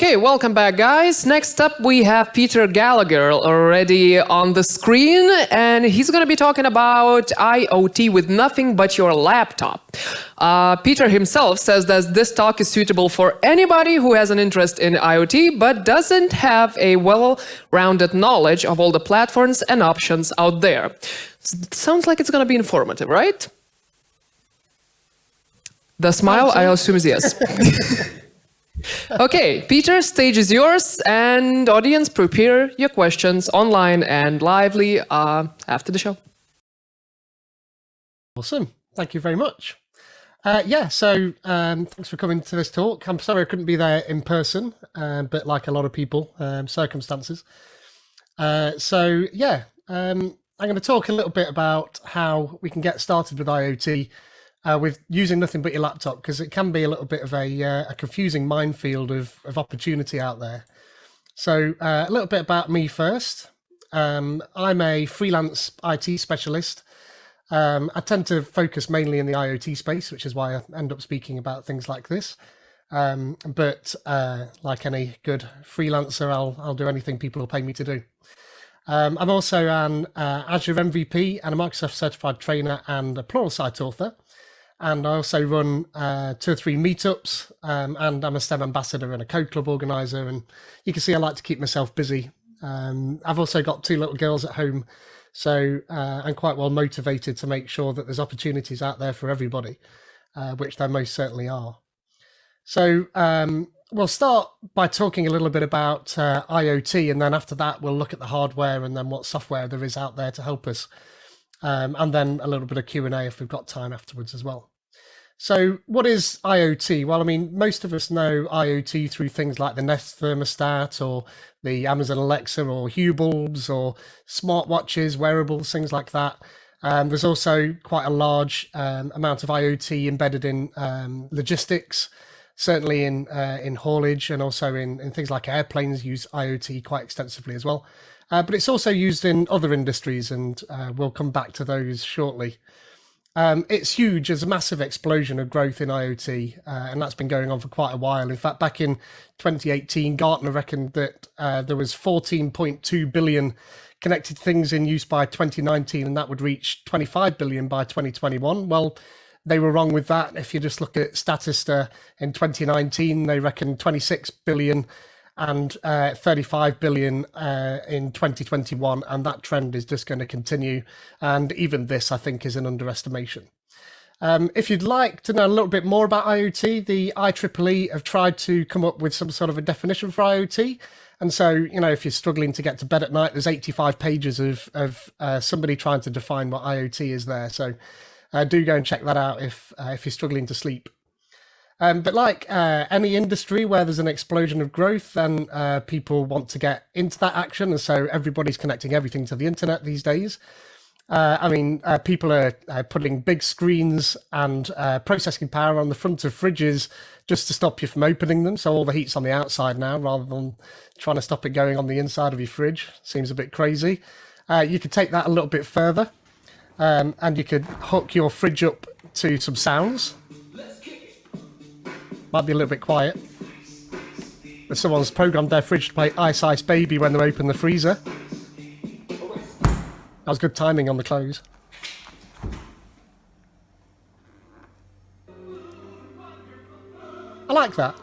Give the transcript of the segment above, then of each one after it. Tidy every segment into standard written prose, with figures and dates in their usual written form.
Okay, welcome back, guys. Next up, we have Peter Gallagher already on the screen, and he's going to be talking about IoT with nothing but your laptop. Peter himself says that this talk is suitable for anybody who has an interest in IoT, but doesn't have a well-rounded knowledge of all the platforms and options out there. Sounds like it's going to be informative, right? The smile, I assume, is yes. Okay, Peter, stage is yours, and audience, prepare your questions online and lively after the show. Awesome. Thank you very much. Thanks for coming to this talk. I'm sorry I couldn't be there in person, but like a lot of people, circumstances. I'm going to talk a little bit about how we can get started with IoT with using nothing but your laptop, because it can be a little bit of a confusing minefield of opportunity out there. So a little bit about me first. I'm a freelance IT specialist. I tend to focus mainly in the IoT space, which is why I end up speaking about things like this. But like any good freelancer, I'll do anything people will pay me to do. I'm also an Azure MVP and a Microsoft certified trainer and a Pluralsight author. And I also run 2 or 3 meetups, and I'm a STEM ambassador and a code club organizer. And you can see I like to keep myself busy. I've also got 2 little girls at home, so I'm quite well motivated to make sure that there's opportunities out there for everybody, which there most certainly are. So we'll start by talking a little bit about IoT, and then after that we'll look at the hardware and then what software there is out there to help us. And then a little bit of Q&A if we've got time afterwards as well. So what is IoT? Well, I mean, most of us know IoT through things like the Nest thermostat or the Amazon Alexa or Hue bulbs or smartwatches, wearables, things like that. There's also quite a large amount of IoT embedded in logistics, certainly in haulage, and also in things like airplanes use IoT quite extensively as well. But it's also used in other industries, and we'll come back to those shortly. It's huge. There's a massive explosion of growth in IoT, and that's been going on for quite a while. In fact, back in 2018, Gartner reckoned that there was 14.2 billion connected things in use by 2019, and that would reach 25 billion by 2021. Well, they were wrong with that. If you just look at Statista in 2019, they reckoned 26 billion and 35 billion in 2021, and that trend is just going to continue. And even this, I think, is an underestimation. If you'd like to know a little bit more about IoT, the IEEE have tried to come up with some sort of a definition for IoT. And so, you know, if you're struggling to get to bed at night, there's 85 pages of somebody trying to define what IoT is there. So do go and check that out if you're struggling to sleep. But like any industry where there's an explosion of growth, then people want to get into that action. And so everybody's connecting everything to the internet these days. People are putting big screens and processing power on the front of fridges just to stop you from opening them. So all the heat's on the outside now rather than trying to stop it going on the inside of your fridge. Seems a bit crazy. You could take that a little bit further, and you could hook your fridge up to some sounds. Might be a little bit quiet. If someone's programmed their fridge to play Ice Ice Baby when they open the freezer. That was good timing on the close. I like that.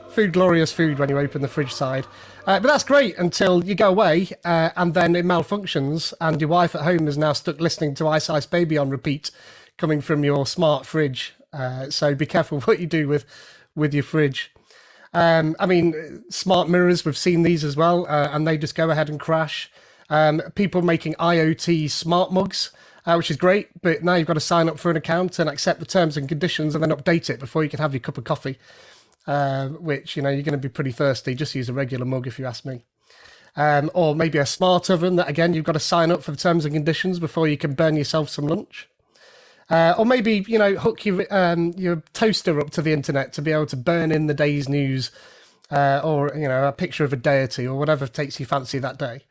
Food, glorious food when you open the fridge side. But that's great until you go away and then it malfunctions and your wife at home is now stuck listening to Ice Ice Baby on repeat coming from your smart fridge. So be careful what you do with your fridge. Smart mirrors, we've seen these as well, and they just go ahead and crash. People making IoT smart mugs, which is great, but now you've got to sign up for an account and accept the terms and conditions and then update it before you can have your cup of coffee, which, you know, you're going to be pretty thirsty. Just use a regular mug if you ask me. Or maybe a smart oven that, again, you've got to sign up for the terms and conditions before you can burn yourself some lunch. Or maybe, you know, hook your toaster up to the internet to be able to burn in the day's news, or, you know, a picture of a deity or whatever takes you fancy that day.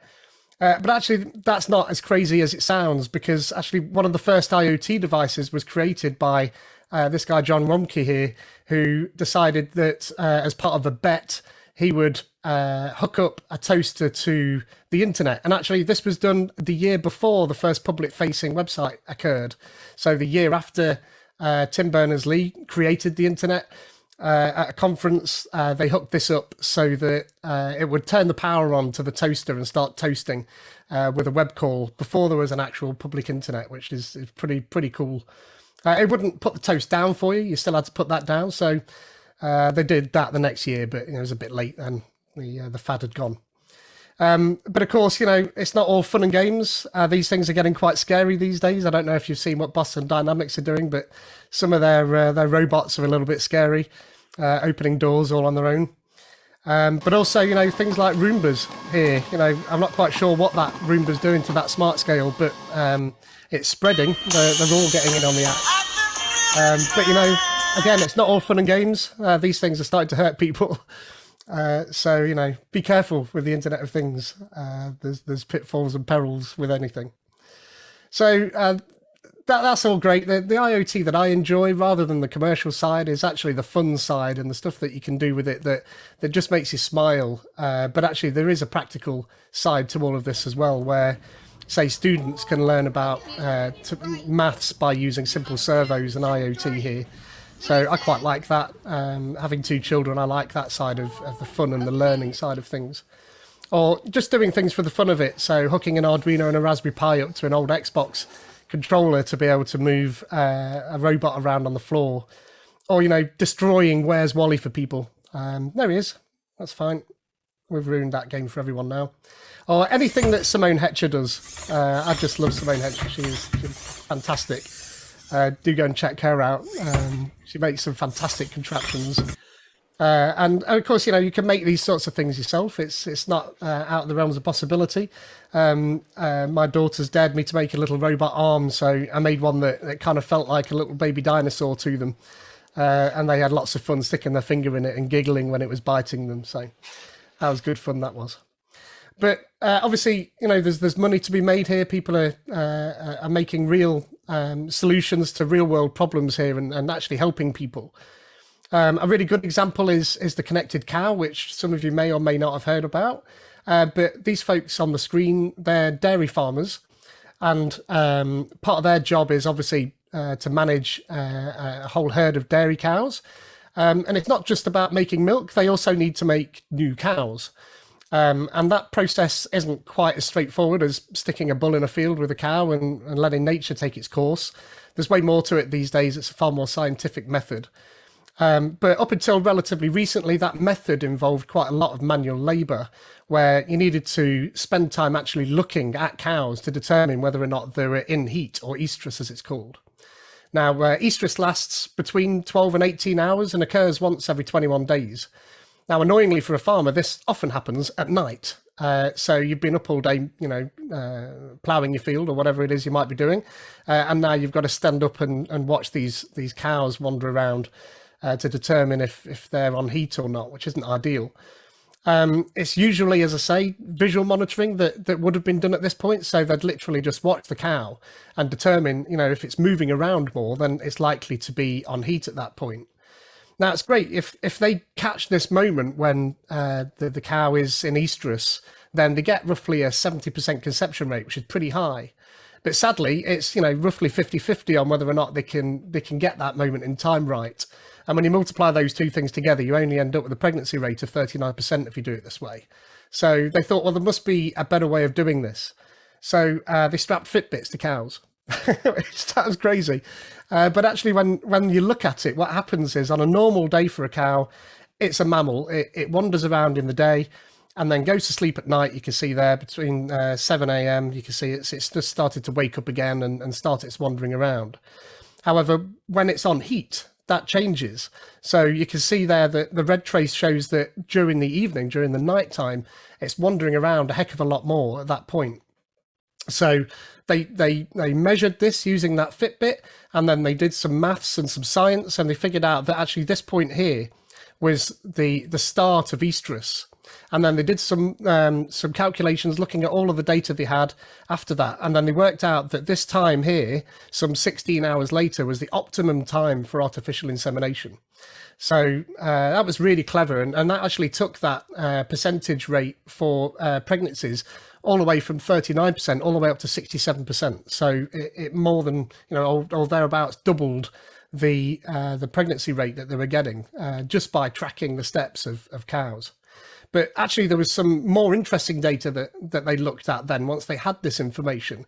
But actually, that's not as crazy as it sounds, because actually one of the first IoT devices was created by this guy, John Romke here, who decided that as part of a bet, he would hook up a toaster to the internet. And actually, this was done the year before the first public-facing website occurred. So the year after Tim Berners-Lee created the internet, at a conference, they hooked this up so that it would turn the power on to the toaster and start toasting with a web call before there was an actual public internet, which is pretty cool. It wouldn't put the toast down for you. You still had to put that down. So they did that the next year, but it was a bit late then. The fad had gone. But of course, it's not all fun and games. These things are getting quite scary these days. I don't know if you've seen what Boston Dynamics are doing, but some of their robots are a little bit scary, opening doors all on their own. But also, things like Roombas here. I'm not quite sure what that Roomba's doing to that smart scale, but it's spreading. They're all getting in on the act. But again, it's not all fun and games. These things are starting to hurt people. So be careful with the Internet of Things. There's pitfalls and perils with anything. So that's all great. The IoT that I enjoy, rather than the commercial side, is actually the fun side and the stuff that you can do with it that just makes you smile. But actually, there is a practical side to all of this as well, where, say, students can learn about maths by using simple servos and IoT here. So I quite like that. Having two children, I like that side of the fun and the learning side of things. Or just doing things for the fun of it. So hooking an Arduino and a Raspberry Pi up to an old Xbox controller to be able to move a robot around on the floor. Or, destroying Where's Wally for people. There he is. That's fine. We've ruined that game for everyone now. Or anything that Simone Hetcher does. I just love Simone Hetcher. She's fantastic. Do go and check her out. She makes some fantastic contraptions. And of course, you can make these sorts of things yourself. It's not out of the realms of possibility. My daughters dared me to make a little robot arm, so I made one that kind of felt like a little baby dinosaur to them. And they had lots of fun sticking their finger in it and giggling when it was biting them. So that was good fun, that was. But obviously, there's money to be made here. People are making real solutions to real world problems here and actually helping people. A really good example is the connected cow, which some of you may or may not have heard about. But these folks on the screen, they're dairy farmers. And part of their job is obviously to manage a whole herd of dairy cows. And it's not just about making milk. They also need to make new cows. And that process isn't quite as straightforward as sticking a bull in a field with a cow and letting nature take its course. There's way more to it these days. It's a far more scientific method. But up until relatively recently, that method involved quite a lot of manual labour, where you needed to spend time actually looking at cows to determine whether or not they were in heat, or estrus as it's called. Now, estrus lasts between 12 and 18 hours and occurs once every 21 days. Now, annoyingly for a farmer, this often happens at night. So you've been up all day, ploughing your field or whatever it is you might be doing. And now you've got to stand up and watch these cows wander around to determine if they're on heat or not, which isn't ideal. It's usually, as I say, visual monitoring that would have been done at this point. So they'd literally just watch the cow and determine, if it's moving around more, then it's likely to be on heat at that point. Now, it's great if they catch this moment when the cow is in estrus, then they get roughly a 70% conception rate, which is pretty high. But sadly, it's roughly 50-50 on whether or not they can get that moment in time right. And when you multiply those two things together, you only end up with a pregnancy rate of 39% if you do it this way. So they thought, well, there must be a better way of doing this. So they strapped Fitbits to cows. Which sounds crazy. But actually, when you look at it, what happens is on a normal day for a cow, it's a mammal. It wanders around in the day and then goes to sleep at night. You can see there between 7 a.m. You can see it's just started to wake up again and start its wandering around. However, when it's on heat, that changes. So you can see there that the red trace shows that during the evening, during the night time, it's wandering around a heck of a lot more at that point. So they measured this using that Fitbit, and then they did some maths and some science, and they figured out that actually this point here was the start of estrus. And then they did some calculations looking at all of the data they had after that. And then they worked out that this time here, some 16 hours later, was the optimum time for artificial insemination. So that was really clever. And that actually took that percentage rate for pregnancies all the way from 39% all the way up to 67%. So it more than, or thereabouts doubled the pregnancy rate that they were getting just by tracking the steps of cows. But actually, there was some more interesting data that they looked at then once they had this information.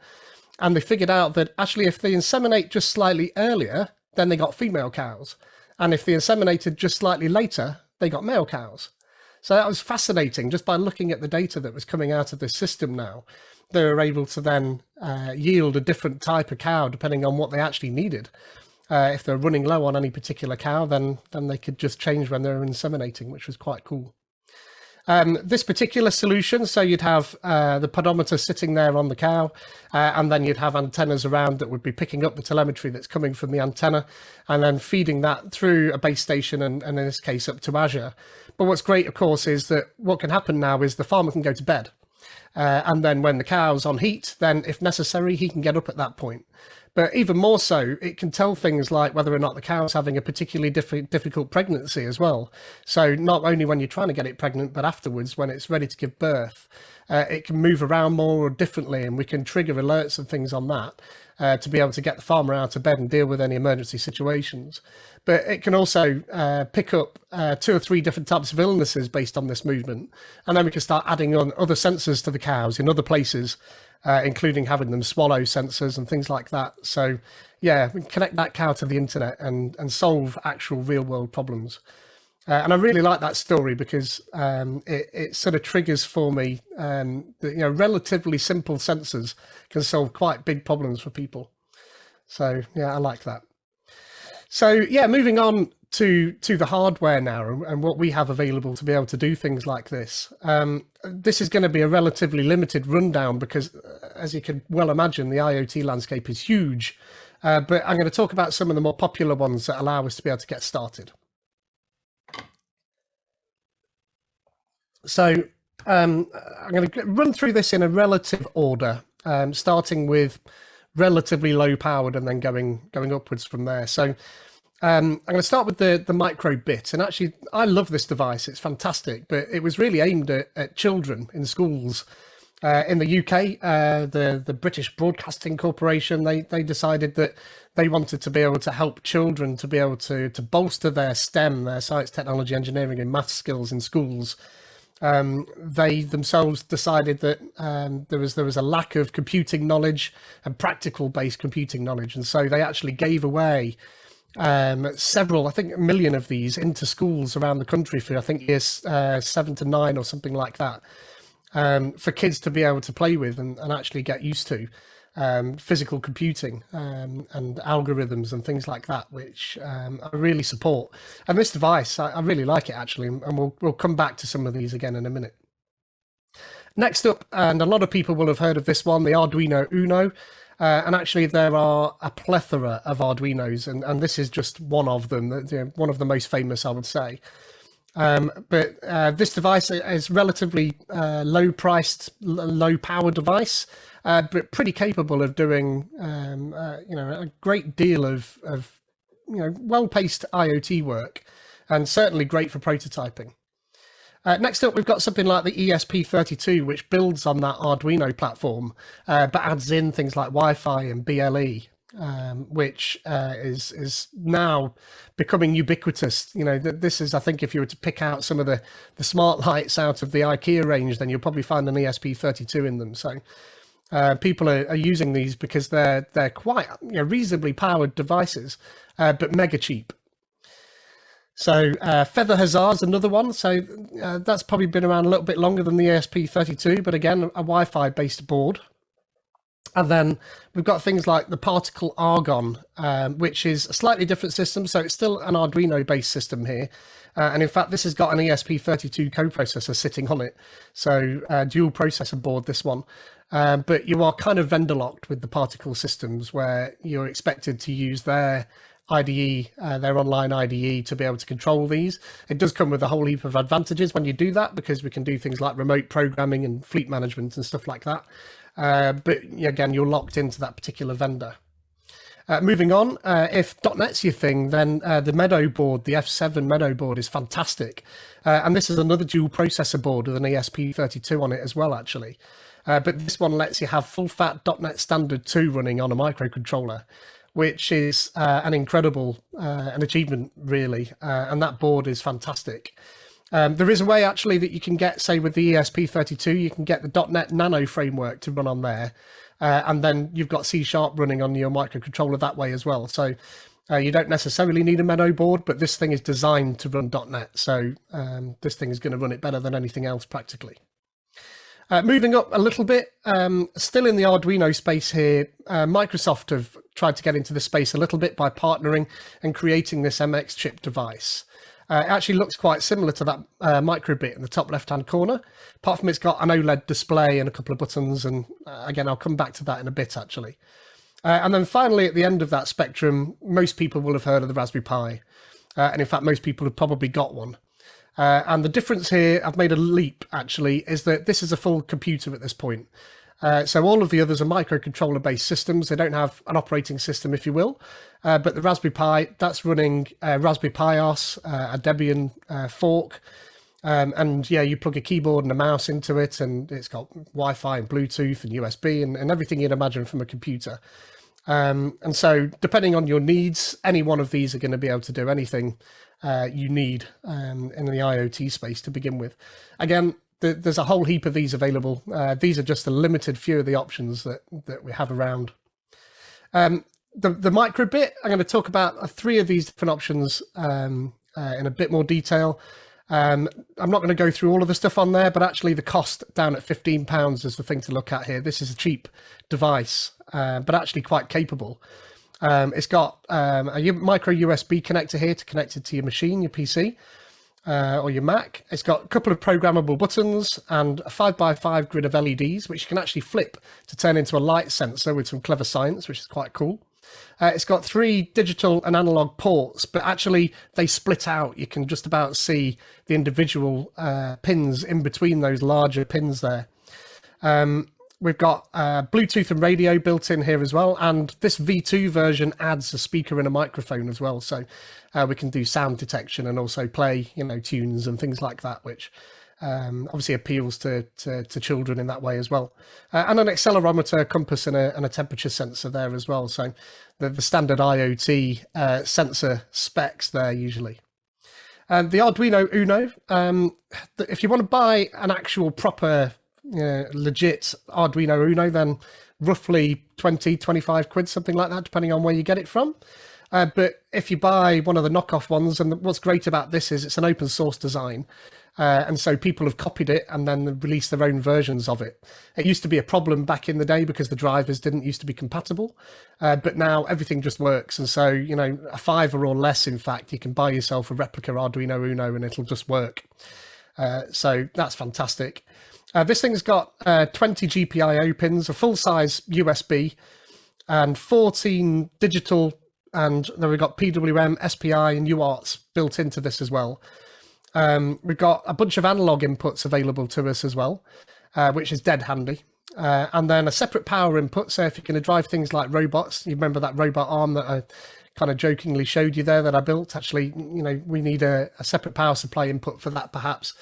And they figured out that actually, if they inseminate just slightly earlier, then they got female cows. And if they inseminated just slightly later, they got male cows. So that was fascinating. Just by looking at the data that was coming out of this system now, they were able to then yield a different type of cow depending on what they actually needed. If they're running low on any particular cow, then they could just change when they're inseminating, which was quite cool. This particular solution, so you'd have the pedometer sitting there on the cow, and then you'd have antennas around that would be picking up the telemetry that's coming from the antenna and then feeding that through a base station and in this case up to Azure. But what's great, of course, is that what can happen now is the farmer can go to bed. And then when the cow's on heat, then if necessary, he can get up at that point. But even more so, it can tell things like whether or not the cow's having a particularly difficult pregnancy as well. So not only when you're trying to get it pregnant, but afterwards when it's ready to give birth, it can move around more or differently, and we can trigger alerts and things on that to be able to get the farmer out of bed and deal with any emergency situations. But it can also pick up 2 or 3 different types of illnesses based on this movement. And then we can start adding on other sensors to the cows in other places, including having them swallow sensors and things like that. So yeah, we can connect that cow to the internet and solve actual real world problems. And I really like that story because it sort of triggers for me that, relatively simple sensors can solve quite big problems for people. So yeah, I like that. So yeah, moving on to the hardware now and what we have available to be able to do things like this. This is going to be a relatively limited rundown because, as you can well imagine, the IoT landscape is huge. But I'm going to talk about some of the more popular ones that allow us to be able to get started. So I'm going to run through this in a relative order, starting with relatively low powered and then going upwards from there. So I'm going to start with the micro bit. And actually, I love this device. It's fantastic, but it was really aimed at children in schools. In the UK, the British Broadcasting Corporation, they decided that they wanted to be able to help children to be able to bolster their STEM, their science, technology, engineering and math skills in schools. They themselves decided that there was a lack of computing knowledge and practical based computing knowledge. And so they actually gave away several, I think, 1 million of these into schools around the country for, I think, years 7 to 9 or something like that, for kids to be able to play with and actually get used to physical computing and algorithms and things like that, which I really support. And this device, I really like it actually, and we'll come back to some of these again in a minute. Next up, and a lot of people will have heard of this one, the Arduino Uno. And actually, there are a plethora of Arduinos, and this is just one of them, one of the most famous, I would say. But this device is relatively low-priced, low-power device, but pretty capable of doing, a great deal of well-paced IoT work, and certainly great for prototyping. Next up, we've got something like the ESP32, which builds on that Arduino platform, but adds in things like Wi-Fi and BLE, which is now becoming ubiquitous. This is, I think, if you were to pick out some of the smart lights out of the IKEA range, then you'll probably find an ESP32 in them. So people are using these because they're quite reasonably powered devices, but mega cheap. So Feather Huzzar's another one. So that's probably been around a little bit longer than the ESP32, but again, a Wi-Fi based board. And then we've got things like the Particle Argon, which is a slightly different system. So it's still an Arduino based system here. And in fact, this has got an ESP32 coprocessor sitting on it. So dual processor board, this one. But you are kind of vendor locked with the Particle systems where you're expected to use their IDE, their online IDE, to be able to control these. It does come with a whole heap of advantages when you do that, because we can do things like remote programming and fleet management and stuff like that. But again, you're locked into that particular vendor. Moving on, if .NET's your thing, then the Meadow board, the F7 Meadow board, is fantastic. And this is another dual processor board with an ESP32 on it as well, actually. But this one lets you have full-fat .NET Standard 2 running on a microcontroller, which is an incredible an achievement, really. And that board is fantastic. There is a way, actually, that you can get, say, with the ESP32, you can get the .NET Nano framework to run on there. And then you've got C# running on your microcontroller that way as well. So you don't necessarily need a Meadow board, but this thing is designed to run .NET. So this thing is going to run it better than anything else practically. Moving up a little bit, still in the Arduino space here, Microsoft have tried to get into the space a little bit by partnering and creating this MX chip device. It actually looks quite similar to that microbit in the top left-hand corner, apart from it's got an OLED display and a couple of buttons, and again, I'll come back to that in a bit, actually. And then finally, at the end of that spectrum, most people will have heard of the Raspberry Pi, and in fact, most people have probably got one. And the difference here, I've made a leap, actually, is that this is a full computer at this point. So all of the others are microcontroller-based systems. They don't have an operating system, if you will. But the Raspberry Pi, that's running Raspberry Pi OS, a Debian fork. And yeah, you plug a keyboard and a mouse into it, and it's got Wi-Fi and Bluetooth and USB and everything you'd imagine from a computer. And so depending on your needs, any one of these are going to be able to do anything you need in the IoT space to begin with. Again, there's a whole heap of these available. These are just a limited few of the options that we have around. The microbit, I'm going to talk about 3 of these different options in a bit more detail. I'm not going to go through all of the stuff on there, but actually the cost down at £15 is the thing to look at here. This is a cheap device, but actually quite capable. It's got a micro USB connector here to connect it to your machine, your PC, or your Mac. It's got a couple of programmable buttons and a 5x5 grid of LEDs, which you can actually flip to turn into a light sensor with some clever science, which is quite cool. It's got 3 digital and analog ports, but actually they split out. You can just about see the individual pins in between those larger pins there. We've got Bluetooth and radio built in here as well, and this V2 version adds a speaker and a microphone as well, so we can do sound detection and also play, tunes and things like that, which obviously appeals to children in that way as well. And an accelerometer, compass, and a temperature sensor there as well. So the standard IoT sensor specs there usually. The Arduino Uno, if you want to buy an actual proper legit Arduino Uno, then roughly 20-25 quid, something like that, depending on where you get it from. But if you buy one of the knockoff ones, and what's great about this is it's an open source design, and so people have copied it and then released their own versions of it. It used to be a problem back in the day because the drivers didn't used to be compatible, but now everything just works. And so, a $5 or less, in fact, you can buy yourself a replica Arduino Uno and it'll just work. So that's fantastic. This thing's got 20 GPIO pins, a full-size USB, and 14 digital, and then we've got PWM, SPI, and UARTs built into this as well. We've got a bunch of analog inputs available to us as well, which is dead handy. And then a separate power input, so if you're going to drive things like robots, you remember that robot arm that I kind of jokingly showed you there that I built? Actually, we need a separate power supply input for that perhaps.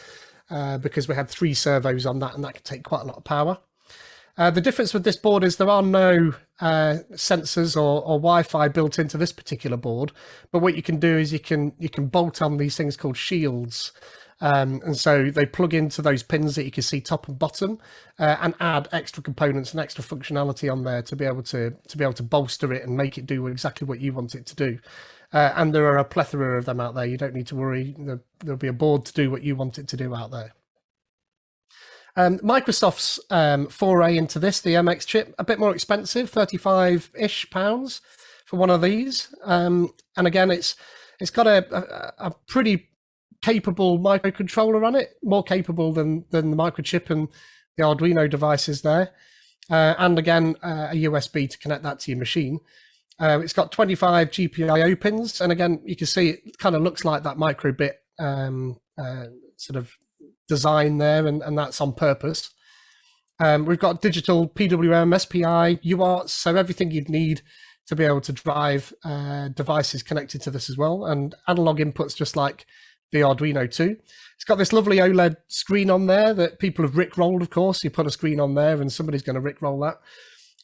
Because we had 3 servos on that, and that can take quite a lot of power. The difference with this board is there are no sensors or Wi-Fi built into this particular board, but what you can do is you can bolt on these things called shields, and so they plug into those pins that you can see top and bottom, and add extra components and extra functionality on there to be able to bolster it and make it do exactly what you want it to do. And there are a plethora of them out there. You don't need to worry. There'll be a board to do what you want it to do out there. Microsoft's foray into this, the MX chip, a bit more expensive, 35-ish pounds for one of these. And again, it's got a pretty capable microcontroller on it, more capable than the microchip and the Arduino devices there. And again, a USB to connect that to your machine. It's got 25 GPIO pins, and again, you can see it kind of looks like that microbit sort of design there, and that's on purpose. We've got digital PWM, SPI, UARTs, so everything you'd need to be able to drive devices connected to this as well, and analog inputs just like the Arduino too. It's got this lovely OLED screen on there that people have rickrolled, of course. You put a screen on there and somebody's going to rickroll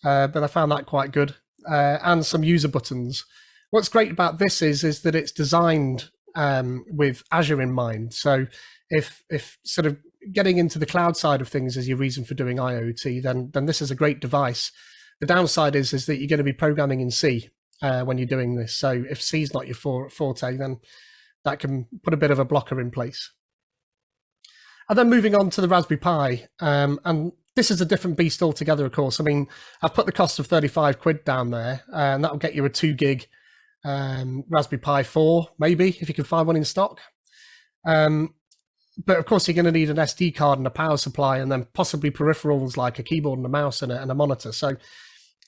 that, but I found that quite good. And some user buttons. What's great about this is that it's designed with Azure in mind. So if sort of getting into the cloud side of things is your reason for doing IoT, then this is a great device. The downside is that you're going to be programming in C when you're doing this. So if C is not your forte, then that can put a bit of a blocker in place. And then moving on to the Raspberry Pi, and this is a different beast altogether, of course. I mean, I've put the cost of 35 quid down there, and that'll get you a 2 gig Raspberry Pi 4, maybe, if you can find one in stock. But of course, you're going to need an SD card and a power supply, and then possibly peripherals like a keyboard and a mouse and a monitor. So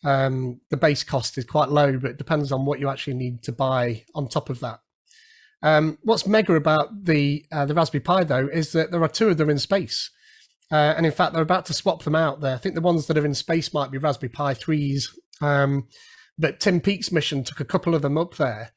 the base cost is quite low, but it depends on what you actually need to buy on top of that. What's mega about the Raspberry Pi, though, is that there are 2 of them in space. And in fact, they're about to swap them out there. I think the ones that are in space might be Raspberry Pi 3s. But Tim Peake's mission took a couple of them up there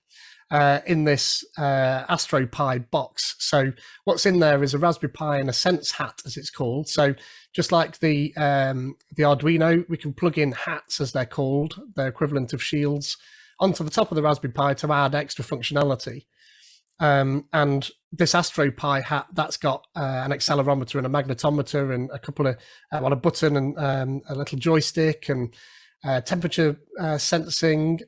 in this Astro Pi box. So what's in there is a Raspberry Pi and a Sense hat, as it's called. So just like the Arduino, we can plug in hats, as they're called, the equivalent of shields, onto the top of the Raspberry Pi to add extra functionality. And this Astro Pi hat, that's got an accelerometer and a magnetometer and a couple of a button and a little joystick and temperature sensing.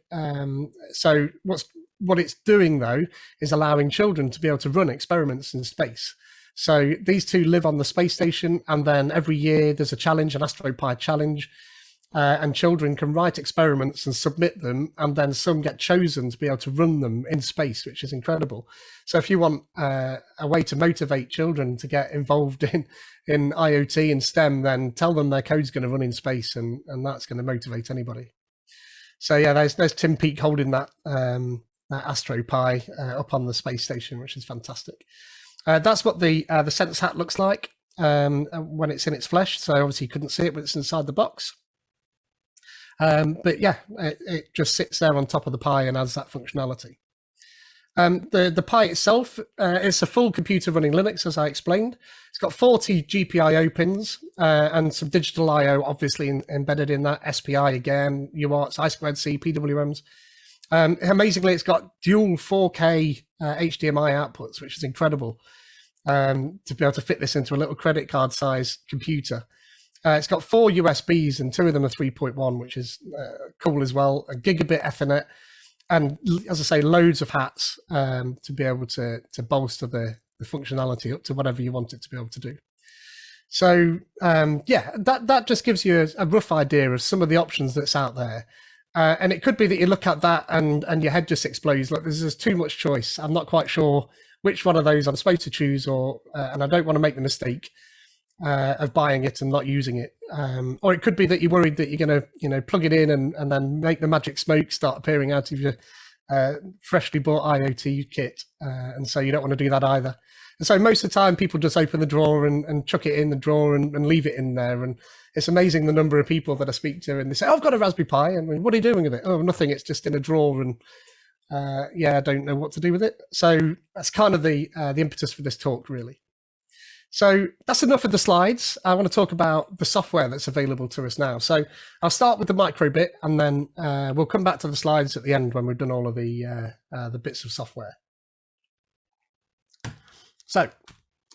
So what it's doing, though, is allowing children to be able to run experiments in space. So these 2 live on the space station, and then every year there's a challenge, an Astro Pi challenge, and children can write experiments and submit them, and then some get chosen to be able to run them in space, which is incredible. So if you want a way to motivate children to get involved in IoT and STEM, then tell them their code's going to run in space, and that's going to motivate anybody. So yeah, there's Tim Peake holding that Astro Pi up on the space station, which is fantastic. That's what the Sense hat looks like when it's in its flesh. So obviously you couldn't see it, but it's inside the box. But yeah, it just sits there on top of the Pi and adds that functionality. The Pi itself is a full computer running Linux, as I explained. It's got 40 GPIO pins and some digital I/O, obviously embedded in that. SPI again, UARTs, I2C, PWMs. Amazingly, it's got dual 4K HDMI outputs, which is incredible to be able to fit this into a little credit card size computer. It's got 4 USBs and 2 of them are 3.1, which is cool as well. A gigabit Ethernet, and as I say, loads of hats to be able to bolster the functionality up to whatever you want it to be able to do. So yeah, that just gives you a rough idea of some of the options that's out there. And it could be that you look at that and your head just explodes. Like there's too much choice. I'm not quite sure which one of those I'm supposed to choose, or and I don't want to make the mistake of buying it and not using it. Or it could be that you're worried that you're going to, plug it in and then make the magic smoke start appearing out of your freshly bought IoT kit. And so you don't want to do that either. And so most of the time people just open the drawer and chuck it in the drawer and leave it in there. And it's amazing the number of people that I speak to, and they say, oh, I've got a Raspberry Pi. And what are you doing with it? Oh, nothing. It's just in a drawer. And yeah, I don't know what to do with it. So that's kind of the impetus for this talk, really. So that's enough of the slides. I want to talk about the software that's available to us now. So I'll start with the microbit, and then we'll come back to the slides at the end when we've done all of the bits of software. So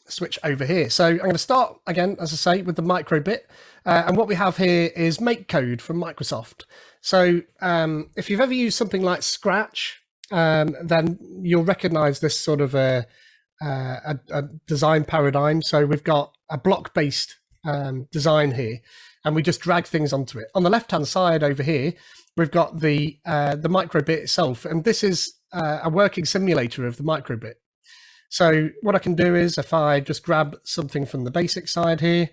switch over here. So I'm going to start again, as I say, with the microbit. And what we have here is MakeCode from Microsoft. So if you've ever used something like Scratch, then you'll recognize this sort of a design paradigm. So we've got a block-based design here, and we just drag things onto it. On the left-hand side over here, we've got the microbit itself, and this is a working simulator of the microbit. So what I can do is, if I just grab something from the basic side here,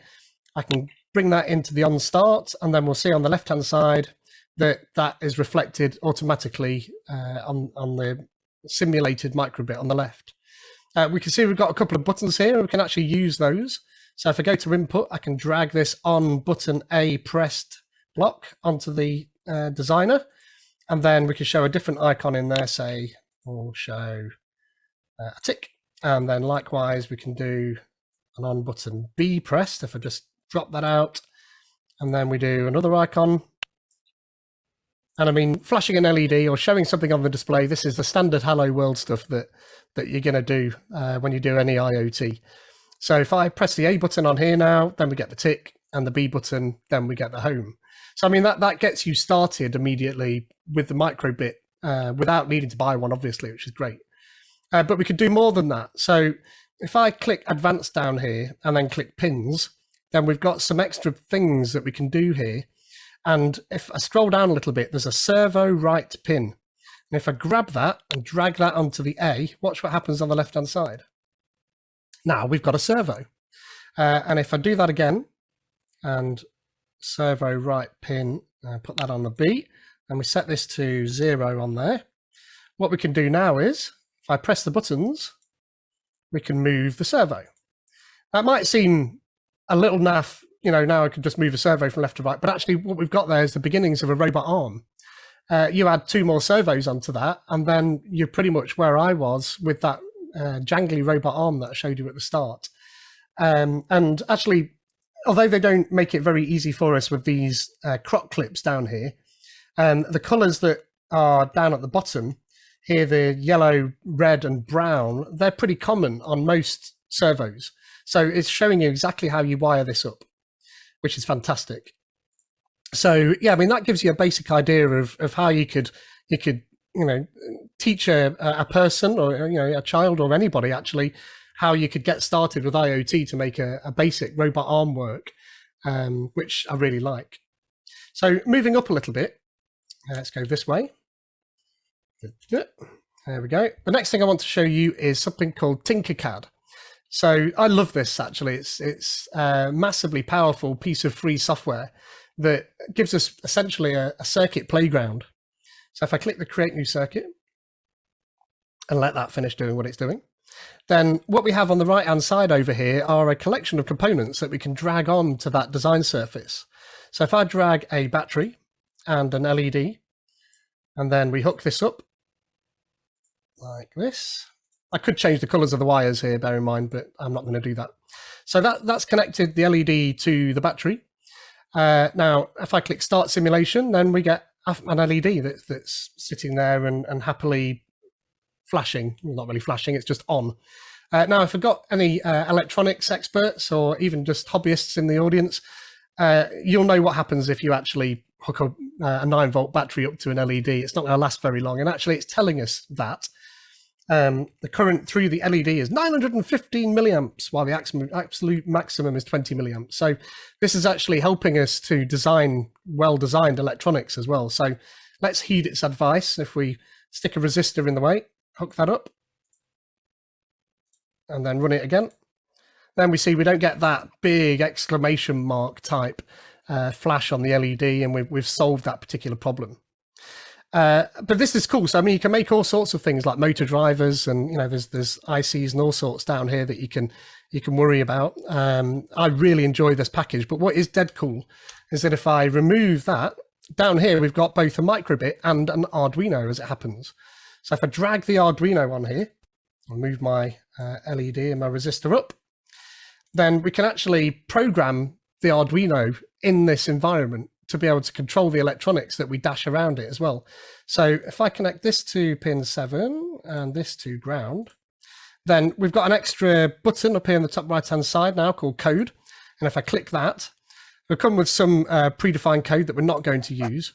I can bring that into the on start, and then we'll see on the left-hand side, that is reflected automatically on the simulated microbit on the left. We can see we've got a couple of buttons here, and we can actually use those. So if I go to input, I can drag this on button A pressed block onto the designer, and then we can show a different icon in there, say we'll show a tick, and then likewise we can do an on button B pressed. If I just drop that out, and then we do another icon. And I mean, flashing an LED or showing something on the display, this is the standard hello world stuff that you're going to do when you do any IoT. So if I press the A button on here now, then we get the tick, and the B button, then we get the home. So I mean, that gets you started immediately with the microbit without needing to buy one, obviously, which is great. But we could do more than that. So if I click advanced down here and then click pins, then we've got some extra things that we can do here. And if I scroll down a little bit, there's a servo right pin. And if I grab that and drag that onto the A, watch what happens on the left-hand side. Now we've got a servo. And if I do that again, and servo right pin, put that on the B, and we set this to 0 on there, what we can do now is, if I press the buttons, we can move the servo. That might seem a little naff, now I can just move a servo from left to right, but actually what we've got there is the beginnings of a robot arm. You add 2 more servos onto that, and then you're pretty much where I was with that jangly robot arm that I showed you at the start. And actually, although they don't make it very easy for us with these crop clips down here, the colors that are down at the bottom here, the yellow, red, and brown, they're pretty common on most servos. So it's showing you exactly how you wire this up, which is fantastic. So yeah, I mean, that gives you a basic idea of how you could teach a person or a child or anybody actually how you could get started with IoT to make a basic robot arm work, which I really like. So moving up a little bit, let's go this way. There we go. The next thing I want to show you is something called Tinkercad. So I love this actually. It's a massively powerful piece of free software that gives us essentially a circuit playground. So if I click the create new circuit and let that finish doing what it's doing, then what we have on the right hand side over here are a collection of components that we can drag on to that design surface. So if I drag a battery and an LED, and then we hook this up like this. I could change the colors of the wires here, bear in mind, but I'm not going to do that. So that's connected the LED to the battery. Now, if I click start simulation, then we get an LED that's sitting there and happily flashing. Not really flashing, it's just on. Now, if I've got any electronics experts or even just hobbyists in the audience, you'll know what happens if you actually hook a 9-volt battery up to an LED. It's not going to last very long. And actually, it's telling us that the current through the LED is 915 milliamps, while the absolute maximum is 20 milliamps. So this is actually helping us to design well-designed electronics as well. So let's heed its advice. If we stick a resistor in the way, hook that up, and then run it again, then we see we don't get that big exclamation mark type flash on the LED, and we've solved that particular problem. But this is cool. So I mean, you can make all sorts of things like motor drivers, and there's ICs and all sorts down here that you can worry about. I really enjoy this package. But what is dead cool is that if I remove that, down here we've got both a microbit and an Arduino, as it happens. So if I drag the Arduino on here, I'll move my LED and my resistor up, then we can actually program the Arduino in this environment to be able to control the electronics that we dash around it as well. So if I connect this to pin 7 and this to ground, then we've got an extra button up here on the top right hand side now called code. And if I click that, it'll come with some predefined code that we're not going to use.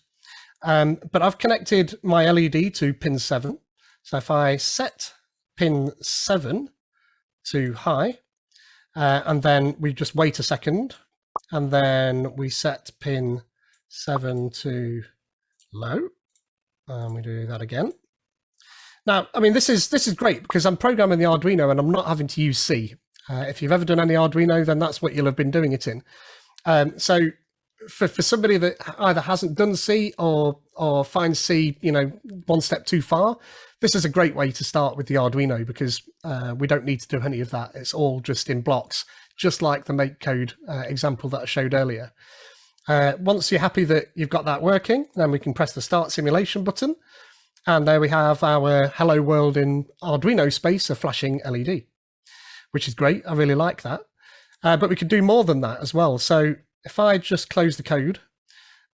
But I've connected my LED to pin 7. So if I set pin 7 to high, and then we just wait a second, and then we set pin 7 to low, and we do that again. Now, I mean, this is great because I'm programming the Arduino and I'm not having to use C. If you've ever done any Arduino, then that's what you'll have been doing it in. So for somebody that either hasn't done C or finds C, one step too far, this is a great way to start with the Arduino, because we don't need to do any of that. It's all just in blocks, just like the make code example that I showed earlier. Once you're happy that you've got that working, then we can press the Start Simulation button. And there we have our Hello World in Arduino space, a flashing LED, which is great. I really like that. But we could do more than that as well. So if I just close the code,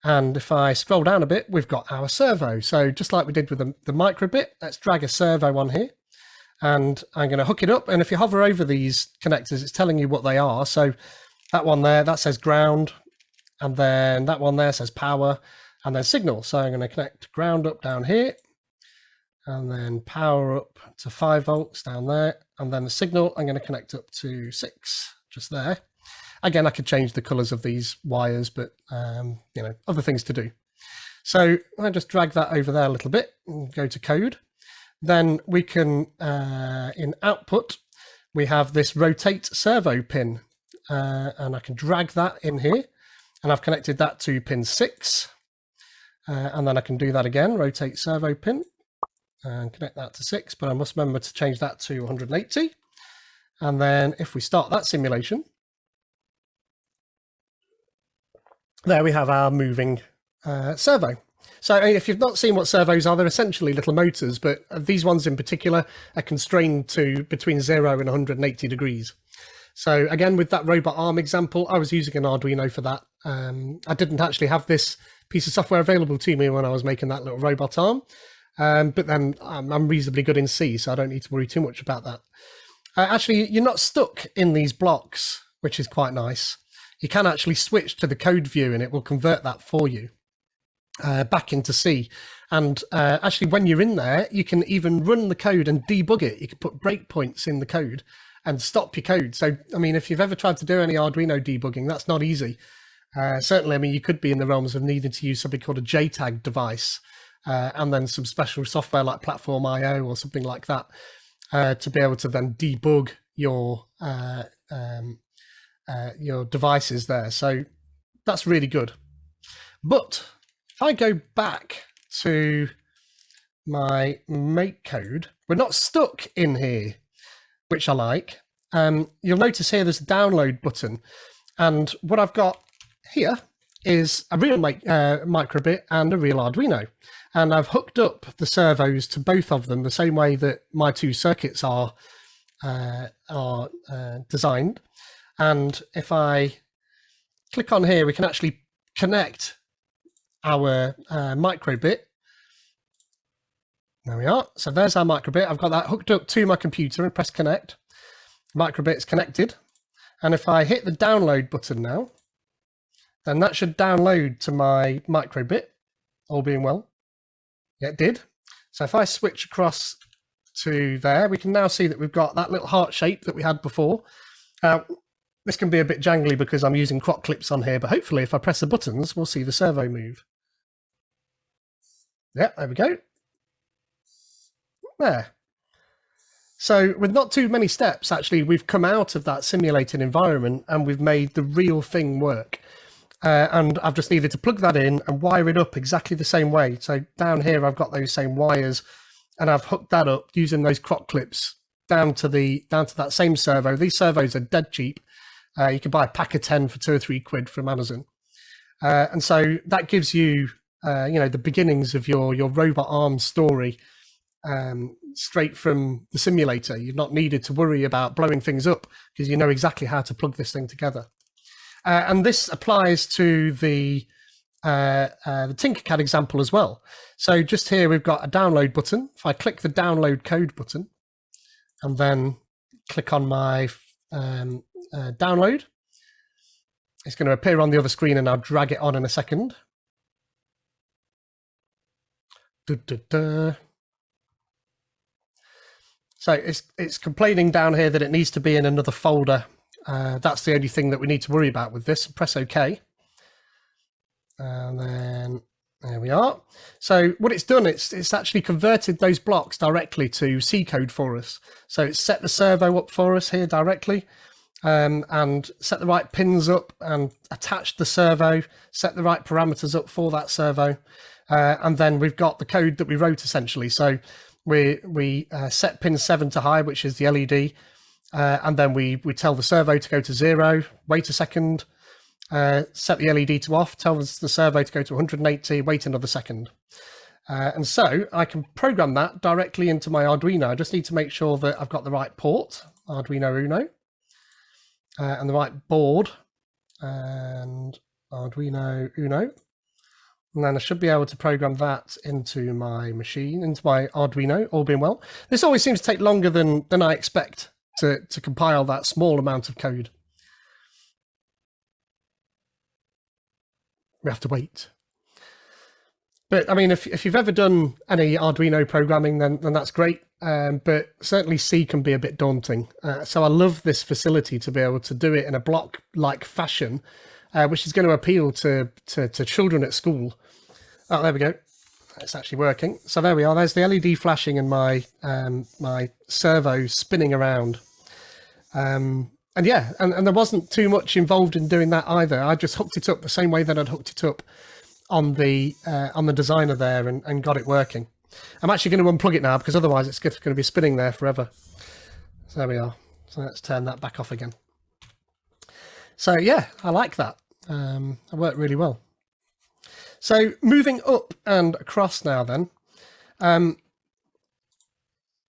and if I scroll down a bit, we've got our servo. So just like we did with the microbit, let's drag a servo on here. And I'm going to hook it up. And if you hover over these connectors, it's telling you what they are. So that one there, that says ground. And then that one there says power, and then signal. So I'm going to connect ground up down here, and then power up to 5 volts down there. And then the signal, I'm going to connect up to 6, just there. Again, I could change the colors of these wires, but other things to do. So I just drag that over there a little bit and go to code. Then we can, in output, we have this rotate servo pin, and I can drag that in here, and I've connected that to pin 6. And then I can do that again, rotate servo pin, and connect that to 6, but I must remember to change that to 180. And then if we start that simulation, there we have our moving servo. So if you've not seen what servos are, they're essentially little motors, but these ones in particular are constrained to between 0 and 180 degrees. So again, with that robot arm example, I was using an Arduino for that. I didn't actually have this piece of software available to me when I was making that little robot arm, but then I'm reasonably good in C, so I don't need to worry too much about that. Actually, you're not stuck in these blocks, which is quite nice. You can actually switch to the code view and it will convert that for you back into C. And actually, when you're in there, you can even run the code and debug it. You can put breakpoints in the code and stop your code. So, I mean, if you've ever tried to do any Arduino debugging, that's not easy. Certainly, I mean, you could be in the realms of needing to use something called a JTAG device, and then some special software like Platform IO or something like that to be able to then debug your devices there. So that's really good. But if I go back to my make code, we're not stuck in here, which I like. You'll notice here there's a download button, and what I've got here is a real microbit and a real Arduino, and I've hooked up the servos to both of them the same way that my two circuits are designed. And if I click on here, we can actually connect our microbit. There we are. So there's our microbit. I've got that hooked up to my computer and press connect. Microbit's connected. And if I hit the download button now, then that should download to my microbit, all being well. Yeah, it did. So if I switch across to there, we can now see that we've got that little heart shape that we had before. This can be a bit jangly because I'm using croc clips on here, but hopefully if I press the buttons, we'll see the servo move. Yeah, there we go. There. So with not too many steps, actually, we've come out of that simulated environment and we've made the real thing work. And I've just needed to plug that in and wire it up exactly the same way. So down here, I've got those same wires and I've hooked that up using those croc clips down to that same servo. These servos are dead cheap. You can buy a pack of 10 for 2 or 3 quid from Amazon. And so that gives you, the beginnings of your robot arm story straight from the simulator. You've not needed to worry about blowing things up because you know exactly how to plug this thing together. And this applies to the Tinkercad example as well. So just here we've got a download button. If I click the download code button and then click on my download, it's going to appear on the other screen and I'll drag it on in a second. So it's complaining down here that it needs to be in another folder. That's the only thing that we need to worry about with this. Press OK. And then there we are. So what it's done, it's actually converted those blocks directly to C code for us. So it's set the servo up for us here directly. and set the right pins up and attach the servo, set the right parameters up for that servo. And then we've got the code that we wrote essentially. So we set pin 7 to high, which is the LED. And then we tell the servo to go to 0, wait a second, set the LED to off, tell the servo to go to 180, wait another second. And so I can program that directly into my Arduino. I just need to make sure that I've got the right port, Arduino Uno, and the right board, and Arduino Uno. And then I should be able to program that into my machine, into my Arduino, all being well. This always seems to take longer than I expect to compile that small amount of code. We have to wait. But I mean, if you've ever done any Arduino programming, then that's great. But certainly C can be a bit daunting. So I love this facility to be able to do it in a block-like fashion, which is going to appeal to children at school. Oh, there we go. It's actually working. So there we are. There's the LED flashing and my my servo spinning around. And yeah, and there wasn't too much involved in doing that either. I just hooked it up the same way that I'd hooked it up on the designer there and got it working. I'm actually going to unplug it now because otherwise it's going to be spinning there forever. So there we are. So let's turn that back off again. So yeah, I like that. It worked really well. So moving up and across now then,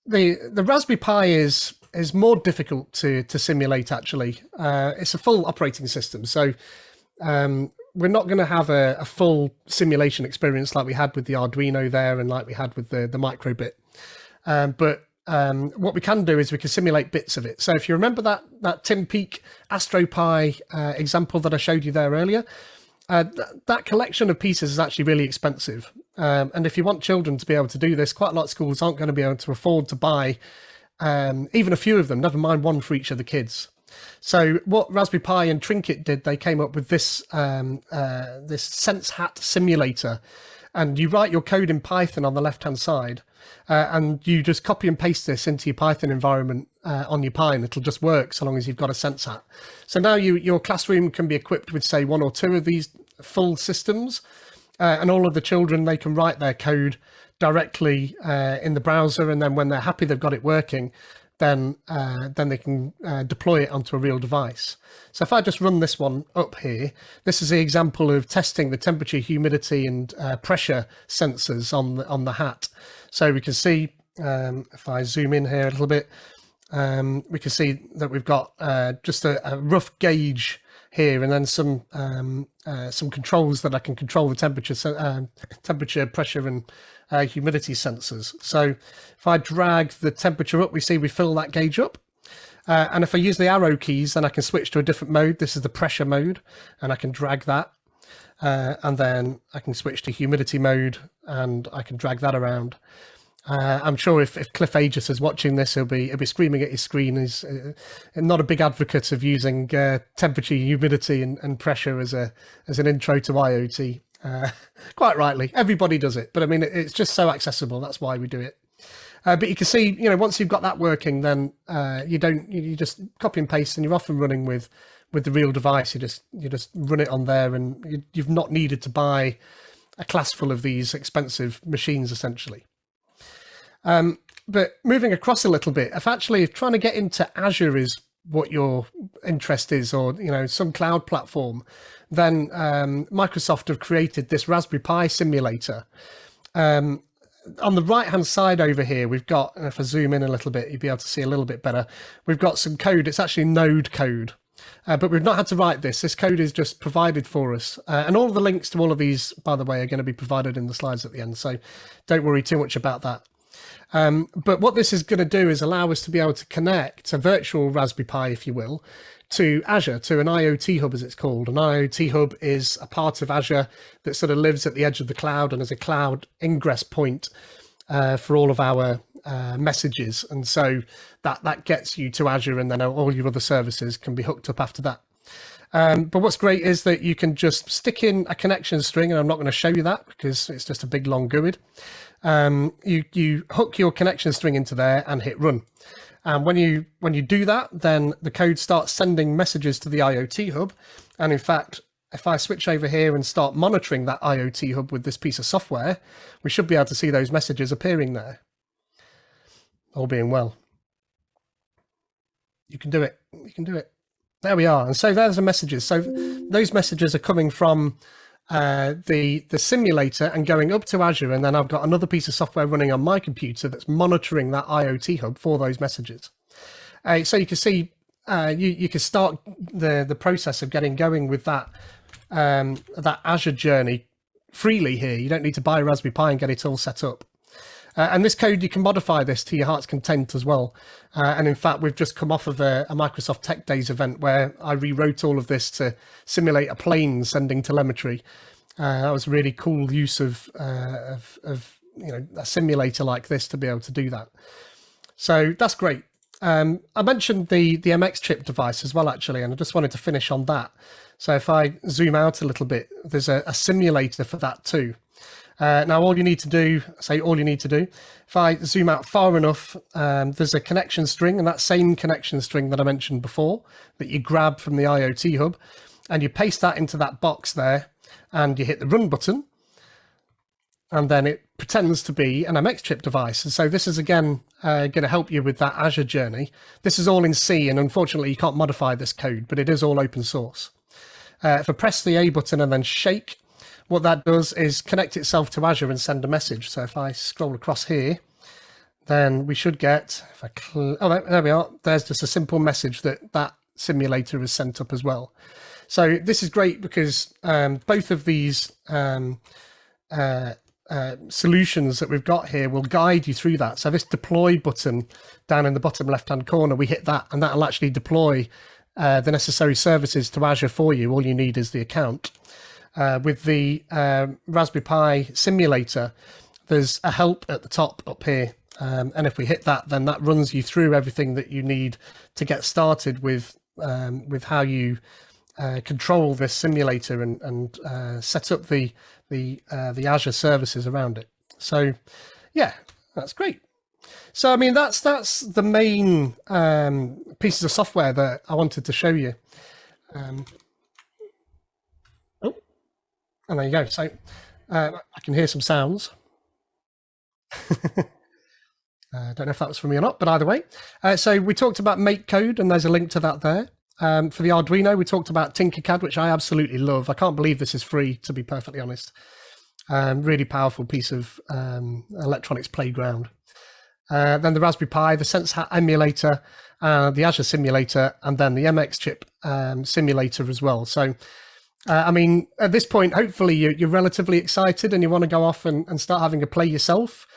the Raspberry Pi is more difficult to simulate actually. It's a full operating system, so we're not going to have a full simulation experience like we had with the Arduino there and like we had with the microbit. But what we can do is we can simulate bits of it. So if you remember that Tim Peake AstroPi example that I showed you there earlier, that collection of pieces is actually really expensive. And if you want children to be able to do this, quite a lot of schools aren't going to be able to afford to buy even a few of them, never mind one for each of the kids. So what Raspberry Pi and Trinket did, they came up with this this Sense Hat simulator, and you write your code in Python on the left-hand side, and you just copy and paste this into your Python environment on your Pi, and it'll just work so long as you've got a Sense Hat. So now your classroom can be equipped with, say, 1 or 2 of these full systems, and all of the children, they can write their code directly in the browser, and then when they're happy they've got it working, then they can deploy it onto a real device. So if I just run this one up here, this is the example of testing the temperature, humidity, and pressure sensors on the hat. So we can see, if I zoom in here a little bit, we can see that we've got just a rough gauge here, and then some controls that I can control the temperature, pressure, and humidity sensors. So if I drag the temperature up, we see we fill that gauge up. And if I use the arrow keys, then I can switch to a different mode. This is the pressure mode, and I can drag that. And then I can switch to humidity mode, and I can drag that around. I'm sure if Cliff Aegis is watching this, he'll be screaming at his screen. He's not a big advocate of using temperature, humidity, and pressure as an intro to IoT. Quite rightly, everybody does it, but I mean it's just so accessible. That's why we do it. But you can see, once you've got that working, then you just copy and paste, and you're off and running with the real device. You just run it on there, and you've not needed to buy a class full of these expensive machines essentially. But moving across a little bit, if trying to get into Azure is what your interest is, or some cloud platform, then Microsoft have created this Raspberry Pi simulator. On the right hand side over here, we've got, and if I zoom in a little bit, you'll be able to see a little bit better. We've got some code. It's actually Node code, but we've not had to write this. This code is just provided for us, and all of the links to all of these, by the way, are going to be provided in the slides at the end, so don't worry too much about that. But what this is going to do is allow us to be able to connect a virtual Raspberry Pi, if you will, to Azure, to an IoT Hub, as it's called. An IoT Hub is a part of Azure that sort of lives at the edge of the cloud and is a cloud ingress point for all of our messages. And so that gets you to Azure, and then all your other services can be hooked up after that. But what's great is that you can just stick in a connection string, and I'm not going to show you that because it's just a big long GUID. You hook your connection string into there and hit run. And when you do that, then the code starts sending messages to the IoT hub. And in fact, if I switch over here and start monitoring that IoT hub with this piece of software, we should be able to see those messages appearing there. All being well. You can do it. You can do it. There we are. And so there's the messages. So those messages are coming from the simulator and going up to Azure. And then I've got another piece of software running on my computer that's monitoring that IoT hub for those messages. So you can see, you can start the process of getting going with that Azure journey freely here. You don't need to buy a Raspberry Pi and get it all set up. And this code, you can modify this to your heart's content as well. And in fact, we've just come off of a Microsoft Tech Days event where I rewrote all of this to simulate a plane sending telemetry. That was a really cool use of a simulator like this to be able to do that. So that's great. I mentioned the MX chip device as well, actually, and I just wanted to finish on that. So if I zoom out a little bit, there's a simulator for that too. Now, all you need to do, if I zoom out far enough, there's a connection string, and that same connection string that I mentioned before that you grab from the IoT hub, and you paste that into that box there, and you hit the run button, and then it pretends to be an MX chip device. And so this is, again, going to help you with that Azure journey. This is all in C, and unfortunately, you can't modify this code, but it is all open source. If I press the A button and then shake, what that does is connect itself to Azure and send a message. So if I scroll across here, then we should get, there we are. There's just a simple message that simulator is sent up as well. So this is great because both of these solutions that we've got here will guide you through that. So this deploy button down in the bottom left-hand corner, we hit that and that'll actually deploy the necessary services to Azure for you. All you need is the account. With the Raspberry Pi simulator, there's a help at the top up here. And if we hit that, then that runs you through everything that you need to get started with how you control this simulator and set up the Azure services around it. So yeah, that's great. So, I mean, that's the main pieces of software that I wanted to show you. And there you go. So I can hear some sounds. I don't know if that was from me or not, but either way. So we talked about Make Code, and there's a link to that there. For the Arduino, we talked about Tinkercad, which I absolutely love. I can't believe this is free, to be perfectly honest. Really powerful piece of electronics playground. Then the Raspberry Pi, the SenseHat emulator, the Azure simulator, and then the MX chip simulator as well. So I mean, at this point, hopefully you're relatively excited and you want to go off and start having a play yourself.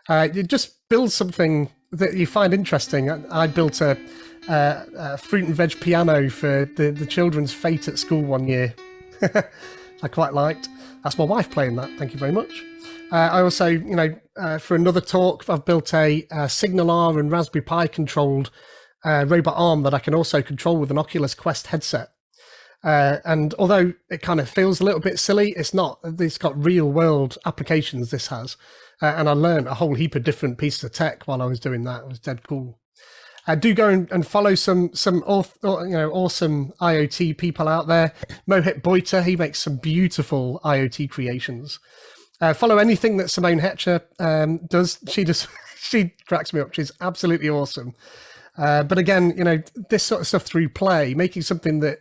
You just build something that you find interesting. I built a fruit and veg piano for the children's fete at school one year. I quite liked. That's my wife playing that. Thank you very much. I also, for another talk, I've built a SignalR and Raspberry Pi controlled robot arm that I can also control with an Oculus Quest headset. And although it kind of feels a little bit silly, it's not. It's got real world applications, this has. And I learned a whole heap of different pieces of tech while I was doing that. It was dead cool. Do go and follow some awesome IoT people out there. Mohit Boita, he makes some beautiful IoT creations. Follow anything that Simone Hetcher does. She cracks me up. She's absolutely awesome. But again, this sort of stuff through play, making something that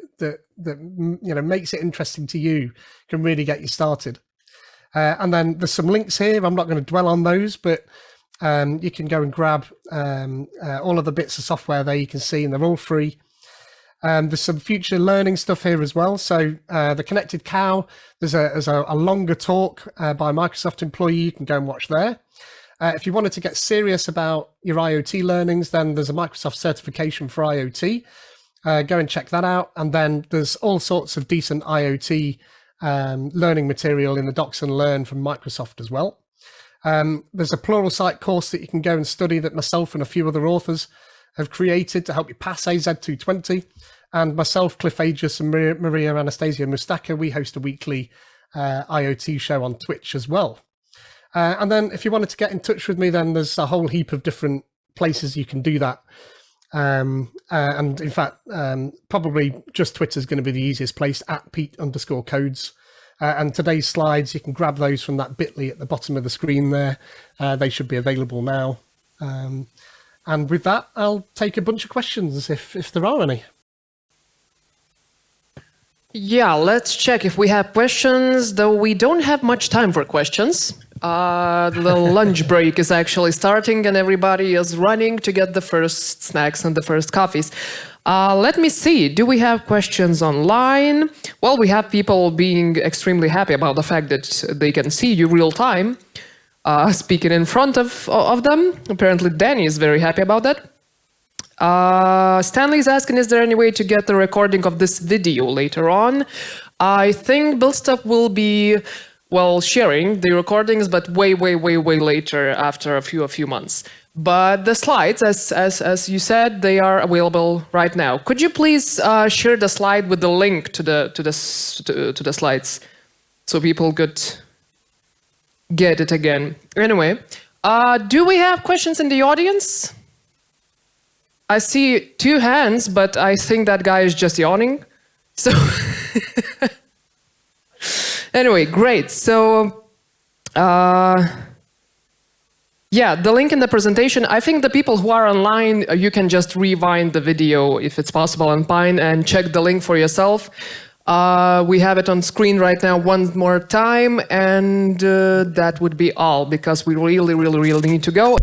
makes it interesting to you can really get you started. And then there's some links here. I'm not going to dwell on those, but you can go and grab all of the bits of software there you can see, and they're all free. There's some future learning stuff here as well. So the Connected Cow, there's a longer talk by a Microsoft employee you can go and watch there. If you wanted to get serious about your IoT learnings, then there's a Microsoft certification for IoT. Go and check that out. And then there's all sorts of decent IoT learning material in the Docs and Learn from Microsoft as well. There's a Pluralsight course that you can go and study that myself and a few other authors have created to help you pass AZ220. And myself, Cliff Aegis, and Maria Anastasia Mustaka, we host a weekly IoT show on Twitch as well. And then if you wanted to get in touch with me, then there's a whole heap of different places you can do that. And in fact, probably just Twitter's going to be the easiest place, at Pete_codes. And today's slides, you can grab those from that bit.ly at the bottom of the screen there. They should be available now. And with that, I'll take a bunch of questions if there are any. Yeah, let's check if we have questions, though we don't have much time for questions. The lunch break is actually starting and everybody is running to get the first snacks and the first coffees. Let me see, do we have questions online? Well, we have people being extremely happy about the fact that they can see you real time, speaking in front of them. Apparently Danny is very happy about that. Stanley is asking, is there any way to get the recording of this video later on? I think BuildStuff will be, well, sharing the recordings, but way later, after a few months. But the slides, as you said, they are available right now. Could you please share the slide with the link to the slides, so people could get it again? Anyway, do we have questions in the audience? I see 2 hands, but I think that guy is just yawning. So anyway, great. So yeah, the link in the presentation. I think the people who are online, you can just rewind the video if it's possible on Pine and check the link for yourself. We have it on screen right now one more time, and that would be all because we really need to go.